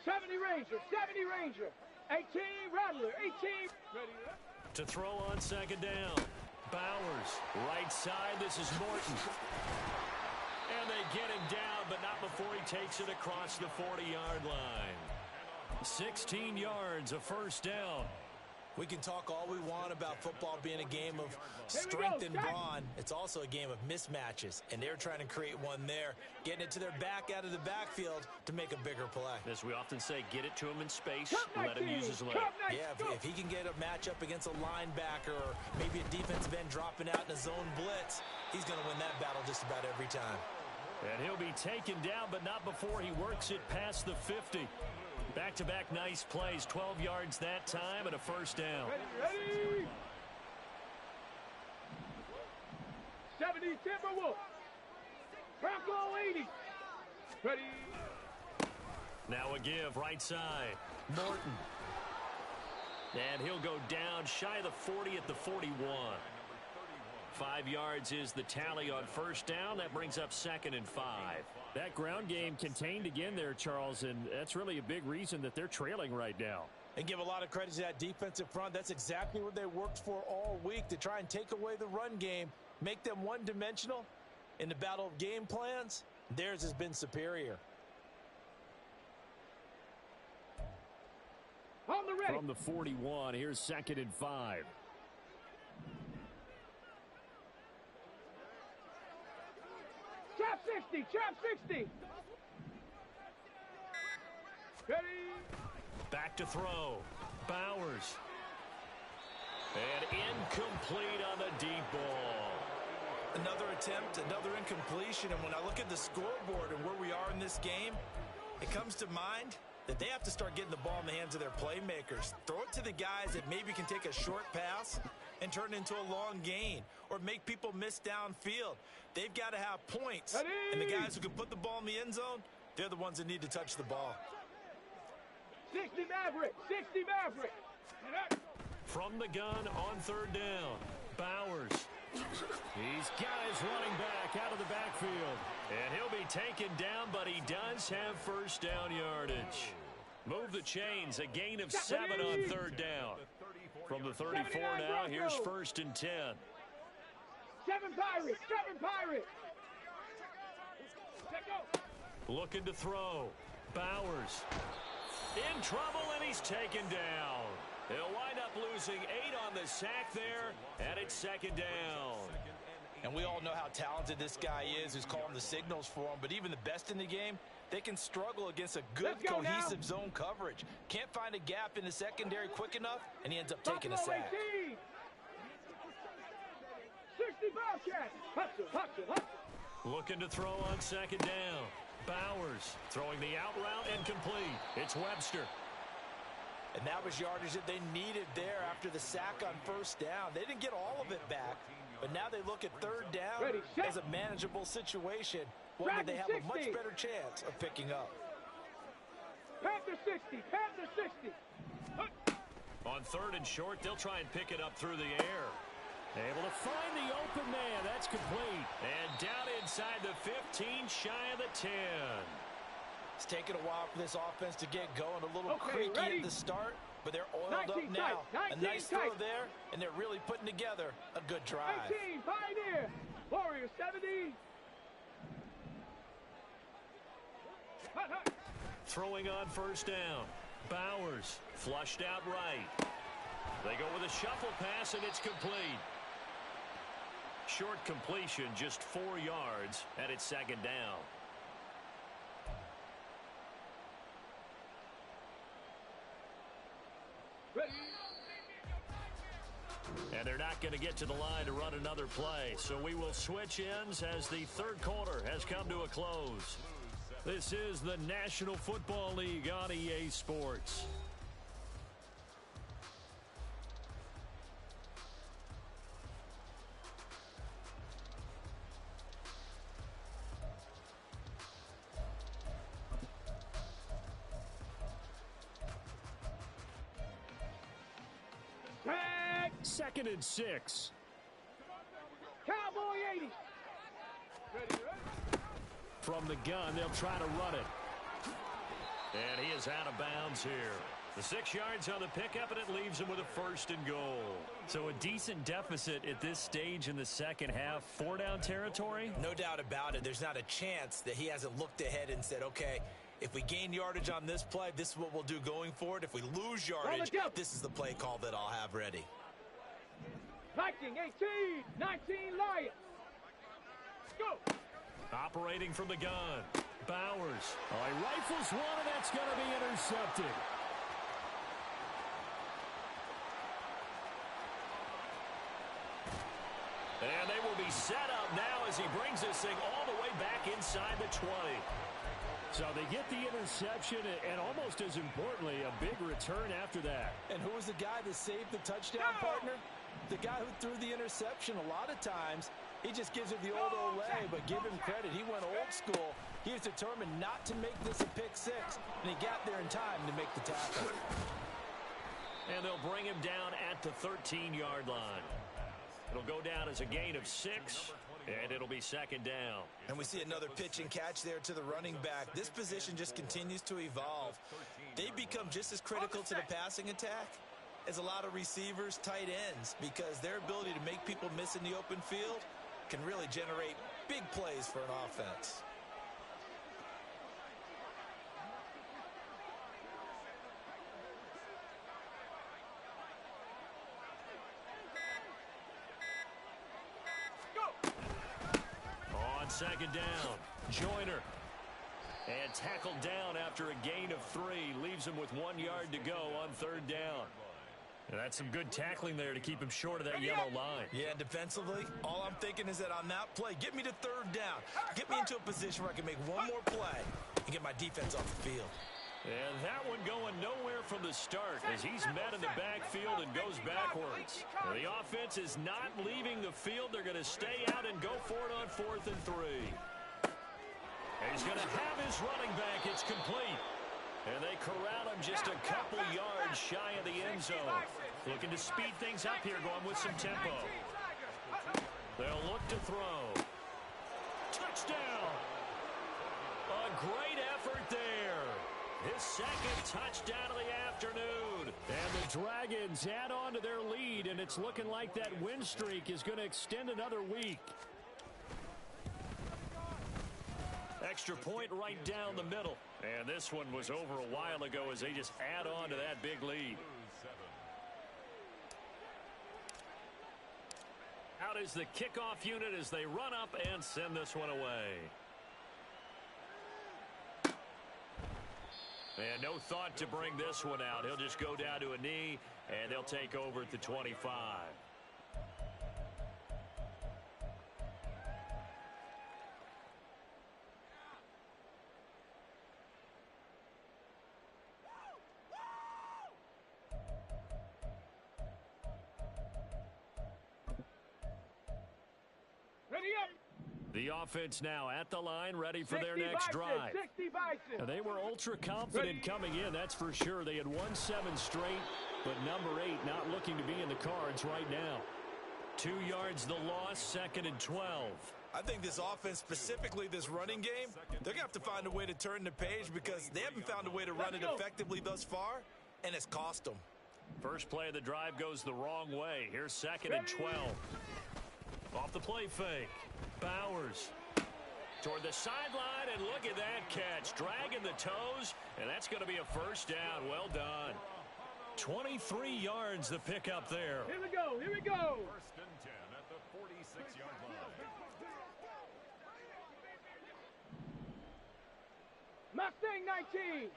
70 Ranger, 70 Ranger. 18 Rattler, 18. Ready. To throw on second down. Bowers, right side. This is Morton. And they get him down, but not before he takes it across the 40-yard line. 16 yards, a first down. We can talk all we want about football being a game of strength and brawn. It's also a game of mismatches, and they're trying to create one there, getting it to their back out of the backfield to make a bigger play. As we often say, get it to him in space, let him use his leg. Yeah, if he can get a matchup against a linebacker or maybe a defensive end dropping out in a zone blitz, he's going to win that battle just about every time. And he'll be taken down, but not before he works it past the 50. Back-to-back nice plays, 12 yards that time and a first down. Ready. 70 Timberwolves. Bronco 80. Ready. Now a give, right side. Morton. And he'll go down shy of the 40 at the 41. 5 yards is the tally on first down. That brings up 2nd and 5. That ground game contained again there, Charles, and that's really a big reason that they're trailing right now. And give a lot of credit to that defensive front. That's exactly what they worked for all week, to try and take away the run game, make them one-dimensional. In the battle of game plans, theirs has been superior. On the ready. From the 41, here's 2nd and 5. Chop 60, chop 60. Ready. Back to throw. Bowers. And incomplete on the deep ball. Another attempt, another incompletion. And when I look at the scoreboard and where we are in this game, it comes to mind that they have to start getting the ball in the hands of their playmakers. Throw it to the guys that maybe can take a short pass and turn it into a long gain or make people miss downfield. They've got to have points. Ready. And the guys who can put the ball in the end zone, they're the ones that need to touch the ball. 60 Maverick, 60 Maverick. From the gun on third down. Bowers. He's got his running back out of the backfield. And he'll be taken down, but he does have first down yardage. Move the chains. A gain of 7 on third down. From the 34 now, here's 1st and 10. 7 Pirates, 7 Pirates. Let's go. Looking to throw. Bowers. In trouble, and he's taken down. He'll wind up losing 8 on the sack there, and it's 2nd down. And we all know how talented this guy is who's calling the signals for him, but even the best in the game, they can struggle against a good cohesive zone coverage. Can't find a gap in the secondary quick enough, and he ends up taking a sack. Looking to throw on second down. Bowers throwing the out route and complete. It's Webster. And that was yardage that they needed there after the sack on first down. They didn't get all of it back, but now they look at third down as a manageable situation, one that they have a much better chance of picking up. Panther 60, Panther 60. On third and short, they'll try and pick it up through the air. Able to find the open man. That's complete. And down inside the 15, shy of the 10. It's taken a while for this offense to get going. A little creaky at the start, but they're oiled up now. A nice throw there, and they're really putting together a good drive. 19, Pioneer. Warrior 70. Throwing on first down. Bowers flushed out right. They go with a shuffle pass, and it's complete. Short completion, just 4 yards, and it's second down. And they're not going to get to the line to run another play, so we will switch ends as the third quarter has come to a close. This is the National Football League on EA Sports. Second and 6. Cowboy 80. From the gun, they'll try to run it. And he is out of bounds here. The 6 yards on the pickup, and it leaves him with a first and goal. So a decent deficit at this stage in the second half. 4-down territory? No doubt about it. There's not a chance that he hasn't looked ahead and said, okay, if we gain yardage on this play, this is what we'll do going forward. If we lose yardage, this is the play call that I'll have ready. Viking 18, 19 Lions. Go. Operating from the gun. Bowers. Oh, he rifles one, and that's going to be intercepted. And they will be set up now as he brings this thing all the way back inside the 20. So they get the interception, and almost as importantly, a big return after that. And who was the guy that saved the touchdown, partner? The guy who threw the interception. A lot of times, he just gives it the old Olay, but give him credit. He went old school. He was determined not to make this a pick six, and he got there in time to make the tackle. And they'll bring him down at the 13-yard line. It'll go down as a gain of 6, and it'll be second down. And we see another pitch and catch there to the running back. This position just continues to evolve. They become just as critical to the passing attack as a lot of receivers, tight ends, because their ability to make people miss in the open field can really generate big plays for an offense. On second down, Joyner. And tackled down after a gain of 3. Leaves him with 1 yard to go on third down. And that's some good tackling there to keep him short of that yellow line. Yeah, defensively, all I'm thinking is that on that play, get me to third down. Get me into a position where I can make one more play and get my defense off the field. And that one going nowhere from the start as he's met in the backfield and goes backwards. The offense is not leaving the field. They're going to stay out and go for it on 4th and 3. And he's going to have his running back. It's complete. And they corral him just a couple yards shy of the end zone. Looking to speed things up here, going with some tempo. They'll look to throw. Touchdown! A great effort there. His second touchdown of the afternoon. And the Dragons add on to their lead, and it's looking like that win streak is going to extend another week. Extra point right down the middle. And this one was over a while ago as they just add on to that big lead. Out is the kickoff unit as they run up and send this one away. And no thought to bring this one out. He'll just go down to a knee, and they'll take over at the 25. The offense now at the line, ready for their next drive. Now, they were ultra confident coming in, that's for sure. They had won 7 straight, but number 8 not looking to be in the cards right now. 2 yards the loss, 2nd and 12. I think this offense, specifically this running game, they're going to have to find a way to turn the page because they haven't found a way to run it effectively thus far, and it's cost them. First play of the drive goes the wrong way. Here's 2nd and 12. Off the play fake. Bowers toward the sideline, and look at that catch. Dragging the toes, and that's going to be a first down. Well done. 23 yards the pickup there. Here we go. Here we go. 1st and 10 at the 46-yard line. Mustang 19.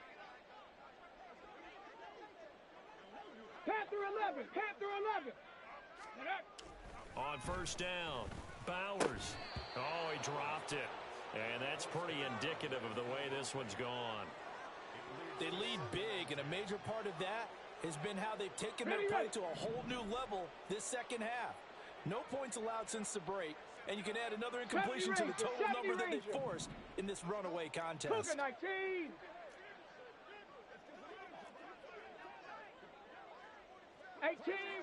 Panther 11. Panther 11. On first down, Bowers. Oh, he dropped it. And that's pretty indicative of the way this one's gone. They lead big, and a major part of that has been how they've taken their play to a whole new level this second half. No points allowed since the break, and you can add another incompletion to the total number that they forced in this runaway contest. Cougar 19.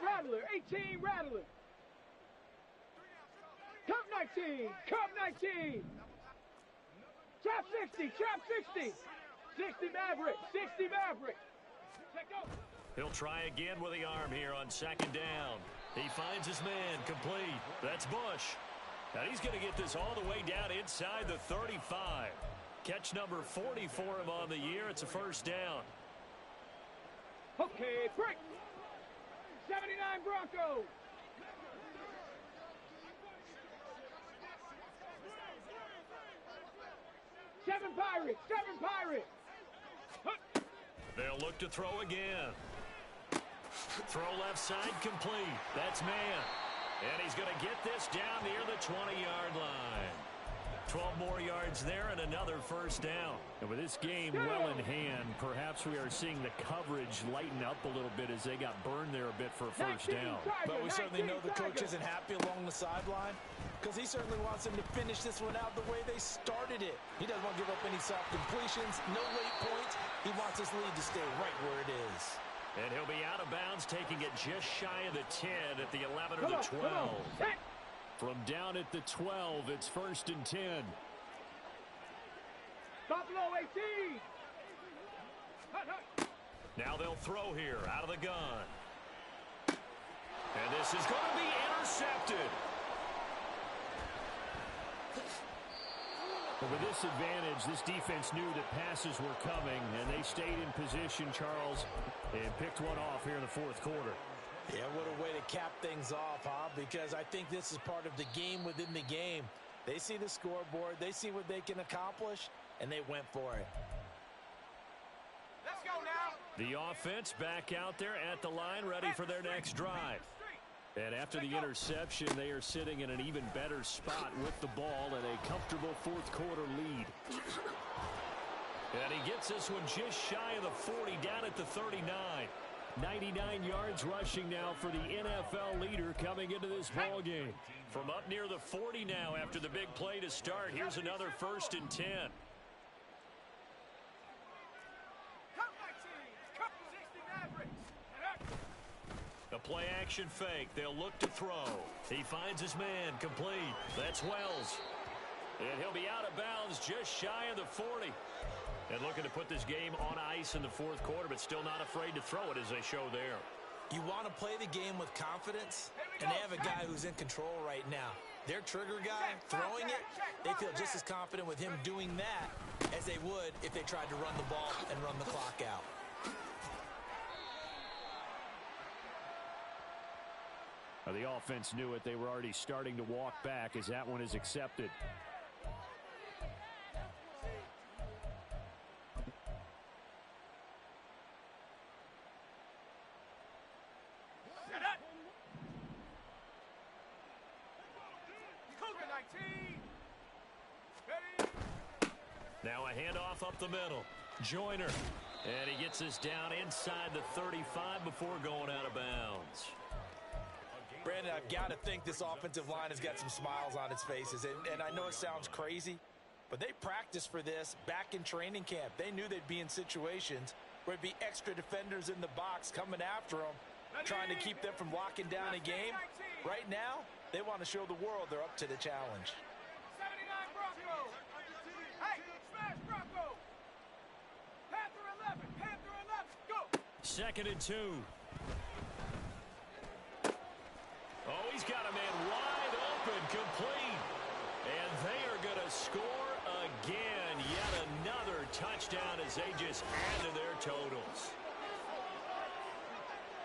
Rattler. 18 Rattler. Cup 19. Cup 19. Trap 60. Trap 60. 60 Maverick. 60 Maverick. Check out. He'll try again with the arm here on 2nd down. He finds his man complete. That's Bush. Now he's going to get this all the way down inside the 35. Catch number 40 for him on the year. It's a first down. Okay, break. 79 Broncos. Seven Pirates. They'll look to throw again. Throw left side complete. That's man. And he's going to get this down near the 20-yard line. 12 more yards there and another first down. And with this game well in hand, perhaps we are seeing the coverage lighten up a little bit as they got burned there a bit for a first down. But we certainly know the coach isn't happy along the sideline because he certainly wants them to finish this one out the way they started it. He doesn't want to give up any soft completions, no late points. He wants his lead to stay right where it is. And he'll be out of bounds, taking it just shy of the 10 at the 11 or the 12. From down at the 12, it's 1st and 10. Buffalo 18. Now they'll throw here out of the gun. And this is going to be intercepted. But with this advantage, this defense knew that passes were coming, and they stayed in position, Charles, and picked one off here in the 4th quarter. Yeah, what a way to cap things off, huh? Because I think this is part of the game within the game. They see the scoreboard, they see what they can accomplish, and they went for it. Let's go now. The offense back out there at the line, ready for their next drive. And after the interception, they are sitting in an even better spot with the ball and a comfortable 4th quarter lead. And he gets this one just shy of the 40, down at the 39. 99 yards rushing now for the NFL leader coming into this ball game. From up near the 40 now after the big play to start. Here's another 1st and 10. The play action fake. They'll look to throw. He finds his man complete. That's Wells. And he'll be out of bounds just shy of the 40. And looking to put this game on ice in the 4th quarter, but still not afraid to throw it as they show there. You want to play the game with confidence, and they have a guy who's in control right now. Their trigger guy, throwing it, they feel just as confident with him doing that as they would if they tried to run the ball and run the clock out. The offense knew it. They were already starting to walk back as that one is accepted. Now a handoff up the middle. Joyner. And he gets us down inside the 35 before going out of bounds. A gain Brandon, I've got to think this offensive line has got some smiles on its faces. And I know it sounds crazy, but they practiced for this back in training camp. They knew they'd be in situations where it'd be extra defenders in the box coming after them, trying to keep them from locking down a game. Right now, they want to show the world they're up to the challenge. 79 Broncos. Hey, smash Broncos. Panther 11, Panther 11, go. 2nd and 2. Oh, he's got a man wide open, complete. And they are going to score again. Yet another touchdown as they just add to their totals.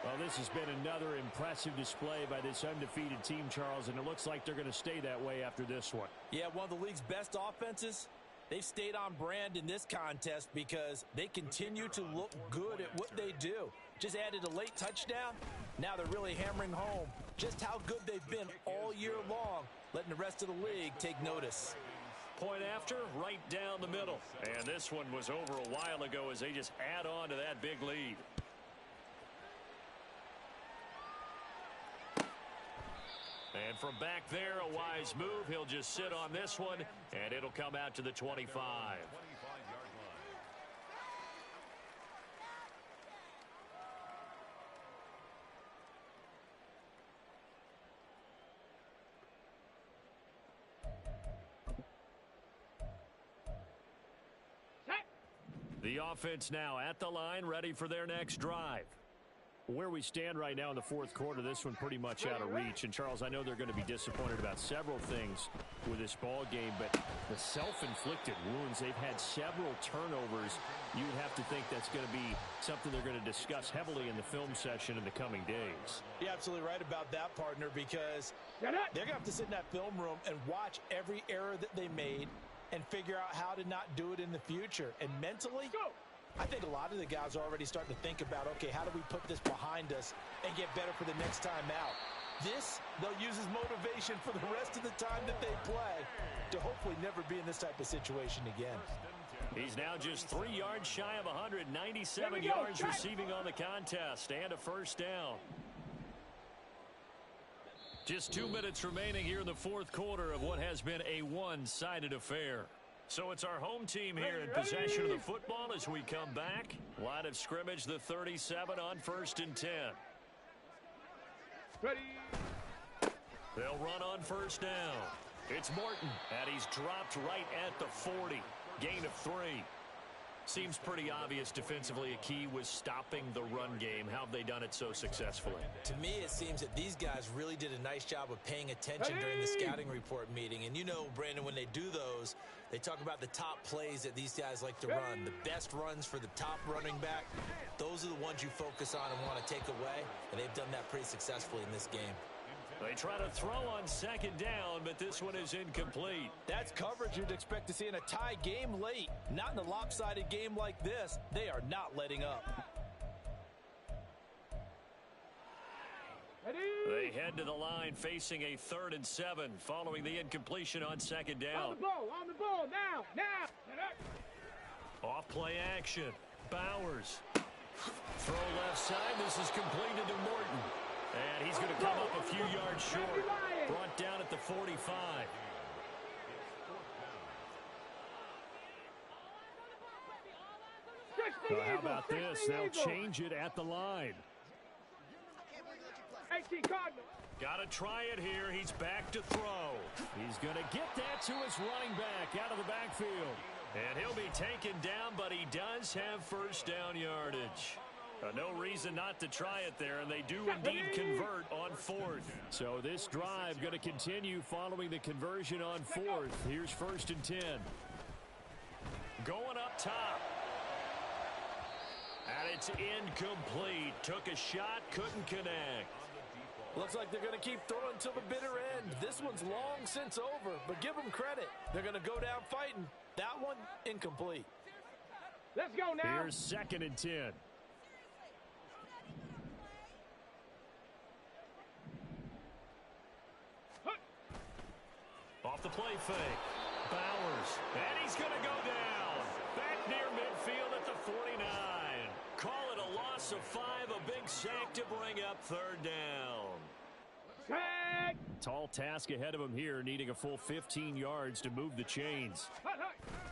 Well, this has been another impressive display by this undefeated team, Charles, and it looks like they're going to stay that way after this one. Yeah, one of the league's best offenses. They've stayed on brand in this contest because they continue to look good at what they do. Just added a late touchdown. Now they're really hammering home just how good they've been all year long, letting the rest of the league take notice. Point after, right down the middle. And this one was over a while ago as they just add on to that big lead. And from back there, a wise move. He'll just sit on this one, and it'll come out to the 25. The offense now at the line, ready for their next drive. Where we stand right now in the fourth quarter, this one pretty much out of reach. And, Charles, I know they're going to be disappointed about several things with this ball game, but the self-inflicted wounds, they've had several turnovers. You would have to think that's going to be something they're going to discuss heavily in the film session in the coming days. You're absolutely right about that, partner, because they're going to have to sit in that film room and watch every error that they made and figure out how to not do it in the future. And mentally, I think a lot of the guys are already starting to think about, okay, how do we put this behind us and get better for the next time out? This, they'll use as motivation for the rest of the time that they play to hopefully never be in this type of situation again. He's now just 3 yards shy of 197 yards receiving on the contest and a first down. Just 2 minutes remaining here in the fourth quarter of what has been a one-sided affair. So it's our home team here in possession of the football as we come back. Line of scrimmage, the 37 on 1st and 10. Ready. They'll run on first down. It's Morton, and he's dropped right at the 40. Gain of 3. Seems pretty obvious defensively a key was stopping the run game. How have they done it so successfully? To me, it seems that these guys really did a nice job of paying attention during the scouting report meeting. And you know, Brandon, when they do those, they talk about the top plays that these guys like to run. The best runs for the top running back. Those are the ones you focus on and want to take away. And they've done that pretty successfully in this game. They try to throw on second down, but this one is incomplete. That's coverage you'd expect to see in a tie game late. Not in a lopsided game like this. They are not letting up. They head to the line facing a 3rd and 7 following the incompletion on second down. On the ball, now. Off play action. Bowers. Throw left side. This is completed to Morton. And he's going to come up a few yards short. Brought down at the 45. How about this? They'll change it at the line. 18 Cardinals. Got to try it here. He's back to throw. He's going to get that to his running back out of the backfield. And he'll be taken down, but he does have first down yardage. No reason not to try it there, and they do indeed convert on 4th. So this drive going to continue following the conversion on 4th. Here's 1st and 10. Going up top. And it's incomplete. Took a shot, couldn't connect. Looks like they're going to keep throwing till the bitter end. This one's long since over, but give them credit. They're going to go down fighting. That one, incomplete. Let's go now. Here's 2nd and 10. Off the play fake. Bowers. And he's going to go down. Back near midfield at the 49. Call it a loss of 5. A big sack to bring up 3rd down. Tag! Tall task ahead of him here, needing a full 15 yards to move the chains.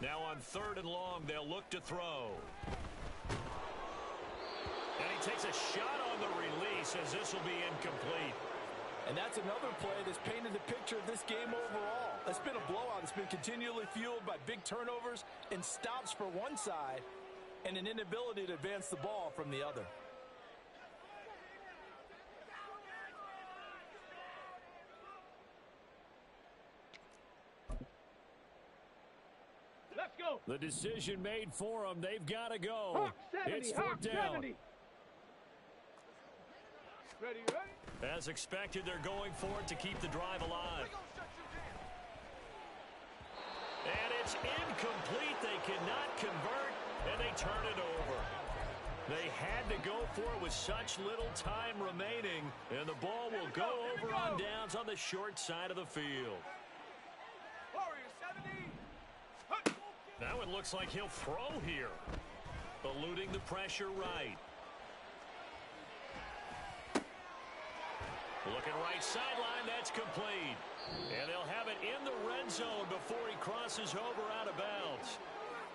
Now on 3rd and long, they'll look to throw. And he takes a shot on the release as this will be incomplete. And that's another play that's painted the picture of this game overall. It's been a blowout. It's been continually fueled by big turnovers and stops for one side and an inability to advance the ball from the other. Let's go. The decision made for them. They've got to go. Hawk 70, It's Hawk 4th down. 70. Ready, ready? As expected, they're going for it to keep the drive alive. And it's incomplete. They cannot convert, and they turn it over. They had to go for it with such little time remaining, and the ball will go over on downs on the short side of the field. Now it looks like he'll throw here. Eluding the pressure right. Looking right sideline, that's complete. And they'll have it in the red zone before he crosses over out of bounds.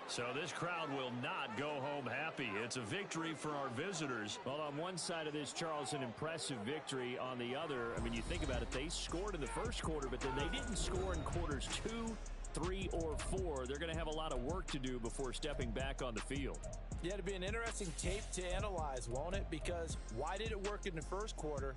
So this crowd will not go home happy. It's a victory for our visitors. Well, on one side of this, Charles, an impressive victory. On the other, I mean, you think about it, they scored in the first quarter, but then they didn't score in quarters 2, 3, or 4. They're going to have a lot of work to do before stepping back on the field. Yeah, it'll be an interesting tape to analyze, won't it? Because why did it work in the first quarter